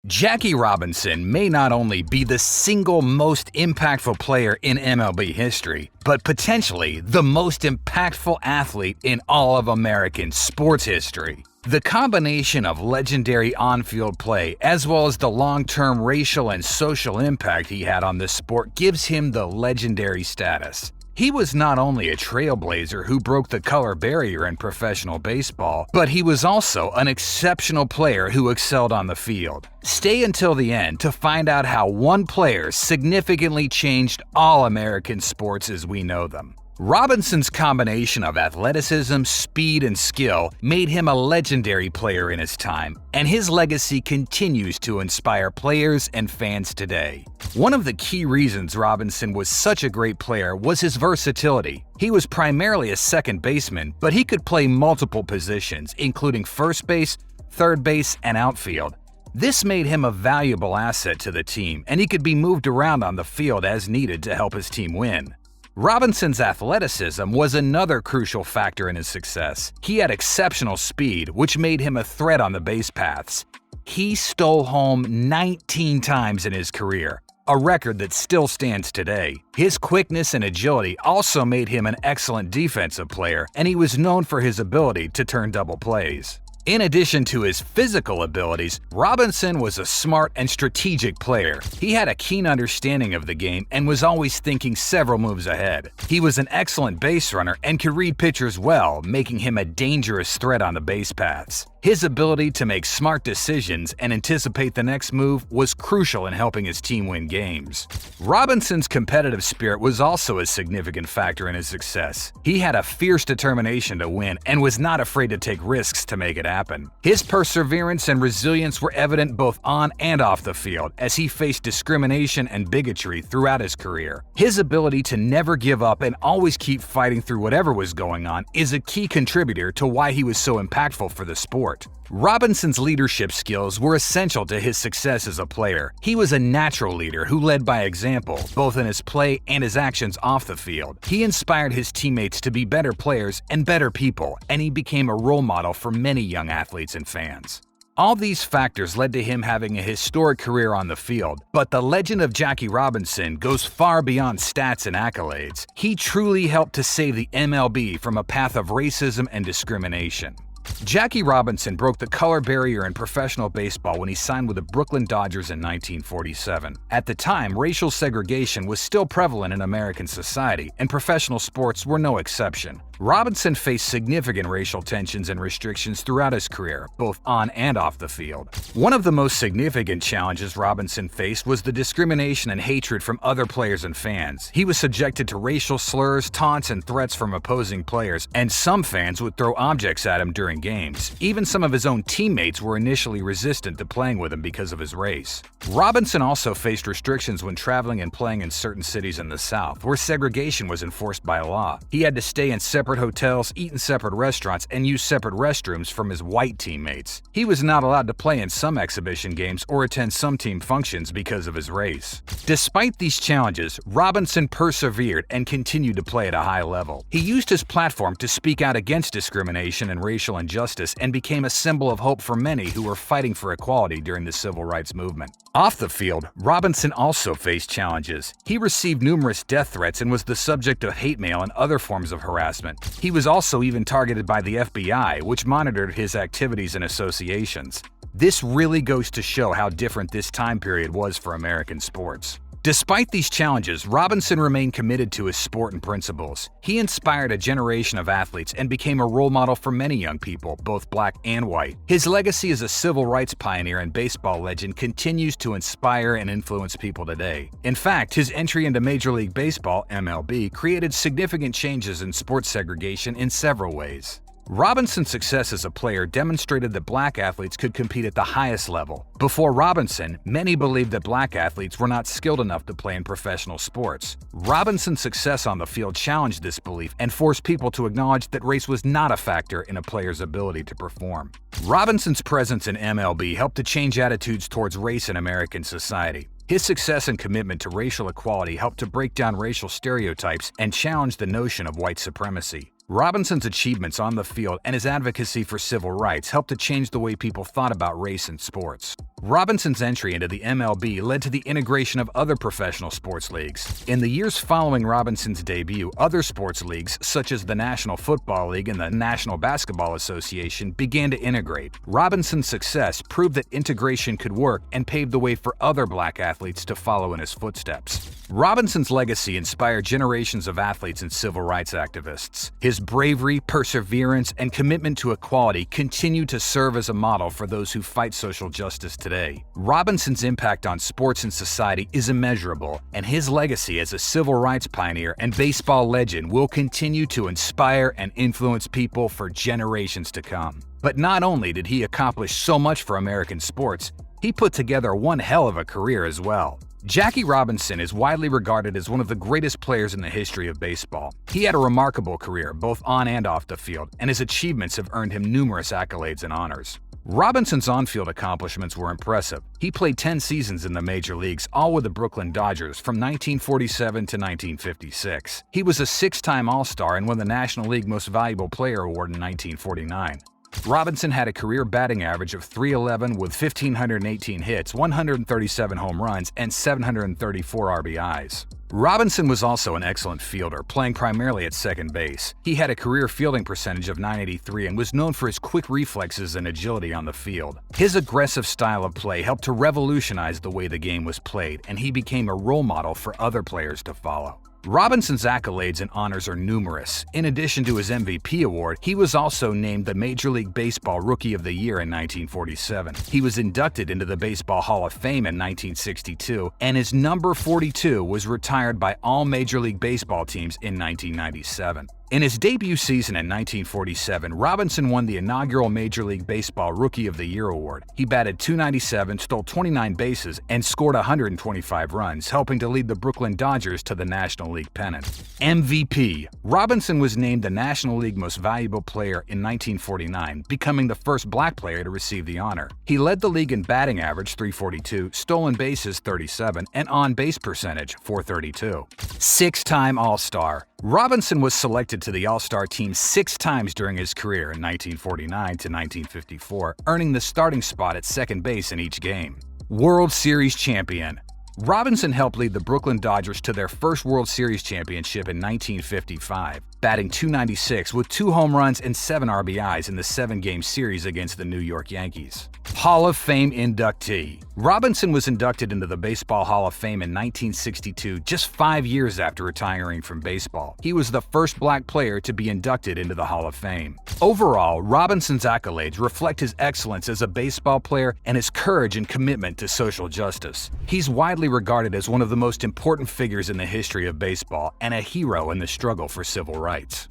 Jackie Robinson may not only be the single most impactful player in MLB history, but potentially the most impactful athlete in all of American sports history. The combination of legendary on-field play as well as the long-term racial and social impact he had on the sport gives him the legendary status. He was not only a trailblazer who broke the color barrier in professional baseball, but he was also an exceptional player who excelled on the field. Stay until the end to find out how one player significantly changed all American sports as we know them. Robinson's combination of athleticism, speed, and skill made him a legendary player in his time, and his legacy continues to inspire players and fans today. One of the key reasons Robinson was such a great player was his versatility. He was primarily a second baseman, but he could play multiple positions, including first base, third base, and outfield. This made him a valuable asset to the team, and he could be moved around on the field as needed to help his team win. Robinson's athleticism was another crucial factor in his success. He had exceptional speed, which made him a threat on the base paths. He stole home 19 times in his career, a record that still stands today. His quickness and agility also made him an excellent defensive player, and he was known for his ability to turn double plays. In addition to his physical abilities, Robinson was a smart and strategic player. He had a keen understanding of the game and was always thinking several moves ahead. He was an excellent base runner and could read pitchers well, making him a dangerous threat on the base paths. His ability to make smart decisions and anticipate the next move was crucial in helping his team win games. Robinson's competitive spirit was also a significant factor in his success. He had a fierce determination to win and was not afraid to take risks to make it happen. His perseverance and resilience were evident both on and off the field as he faced discrimination and bigotry throughout his career. His ability to never give up and always keep fighting through whatever was going on is a key contributor to why he was so impactful for the sport. Robinson's leadership skills were essential to his success as a player. He was a natural leader who led by example, both in his play and his actions off the field. He inspired his teammates to be better players and better people, and he became a role model for many young athletes and fans. All these factors led to him having a historic career on the field, but the legend of Jackie Robinson goes far beyond stats and accolades. He truly helped to save the MLB from a path of racism and discrimination. Jackie Robinson broke the color barrier in professional baseball when he signed with the Brooklyn Dodgers in 1947. At the time, racial segregation was still prevalent in American society, and professional sports were no exception. Robinson faced significant racial tensions and restrictions throughout his career, both on and off the field. One of the most significant challenges Robinson faced was the discrimination and hatred from other players and fans. He was subjected to racial slurs, taunts, and threats from opposing players, and some fans would throw objects at him during games. Even some of his own teammates were initially resistant to playing with him because of his race. Robinson also faced restrictions when traveling and playing in certain cities in the South, where segregation was enforced by law. He had to stay in separate hotels, eat in separate restaurants, and use separate restrooms from his white teammates. He was not allowed to play in some exhibition games or attend some team functions because of his race. Despite these challenges, Robinson persevered and continued to play at a high level. He used his platform to speak out against discrimination and racial injustice and became a symbol of hope for many who were fighting for equality during the civil rights movement. Off the field, Robinson also faced challenges. He received numerous death threats and was the subject of hate mail and other forms of harassment. He was also even targeted by the FBI, which monitored his activities and associations. This really goes to show how different this time period was for American sports. Despite these challenges, Robinson remained committed to his sport and principles. He inspired a generation of athletes and became a role model for many young people, both black and white. His legacy as a civil rights pioneer and baseball legend continues to inspire and influence people today. In fact, his entry into Major League Baseball, MLB, created significant changes in sports segregation in several ways. Robinson's success as a player demonstrated that black athletes could compete at the highest level. Before Robinson, many believed that black athletes were not skilled enough to play in professional sports. Robinson's success on the field challenged this belief and forced people to acknowledge that race was not a factor in a player's ability to perform. Robinson's presence in MLB helped to change attitudes towards race in American society. His success and commitment to racial equality helped to break down racial stereotypes and challenge the notion of white supremacy. Robinson's achievements on the field and his advocacy for civil rights helped to change the way people thought about race in sports. Robinson's entry into the MLB led to the integration of other professional sports leagues. In the years following Robinson's debut, other sports leagues, such as the National Football League and the National Basketball Association, began to integrate. Robinson's success proved that integration could work and paved the way for other black athletes to follow in his footsteps. Robinson's legacy inspired generations of athletes and civil rights activists. His bravery, perseverance, and commitment to equality continue to serve as a model for those who fight social justice today. Robinson's impact on sports and society is immeasurable, and his legacy as a civil rights pioneer and baseball legend will continue to inspire and influence people for generations to come. But not only did he accomplish so much for American sports, he put together one hell of a career as well. Jackie Robinson is widely regarded as one of the greatest players in the history of baseball. He had a remarkable career, both on and off the field, and his achievements have earned him numerous accolades and honors. Robinson's on-field accomplishments were impressive. He played 10 seasons in the major leagues, all with the Brooklyn Dodgers from 1947 to 1956. He was a 6-time All-Star and won the National League Most Valuable Player Award in 1949. Robinson had a career batting average of .311 with 1,518 hits, 137 home runs, and 734 RBIs. Robinson was also an excellent fielder, playing primarily at second base. He had a career fielding percentage of .983 and was known for his quick reflexes and agility on the field. His aggressive style of play helped to revolutionize the way the game was played, and he became a role model for other players to follow. Robinson's accolades and honors are numerous. In addition to his MVP award, he was also named the Major League Baseball Rookie of the Year in 1947. He was inducted into the Baseball Hall of Fame in 1962, and his number 42 was retired by all Major League Baseball teams in 1997. In his debut season in 1947, Robinson won the inaugural Major League Baseball Rookie of the Year award. He batted .297, stole 29 bases, and scored 125 runs, helping to lead the Brooklyn Dodgers to the National League pennant. MVP. Robinson was named the National League Most Valuable Player in 1949, becoming the first black player to receive the honor. He led the league in batting average .342, stolen bases .37, and on-base percentage .432. 6-time All-Star. Robinson was selected to the All-Star team 6 times during his career in 1949 to 1954, earning the starting spot at second base in each game. World Series champion. Robinson helped lead the Brooklyn Dodgers to their first World Series championship in 1955, batting .296 with 2 home runs and 7 RBIs in the 7-game series against the New York Yankees. Hall of Fame inductee. Robinson was inducted into the Baseball Hall of Fame in 1962, just 5 years after retiring from baseball. He was the first black player to be inducted into the Hall of Fame. Overall, Robinson's accolades reflect his excellence as a baseball player and his courage and commitment to social justice. He's widely regarded as one of the most important figures in the history of baseball and a hero in the struggle for civil rights.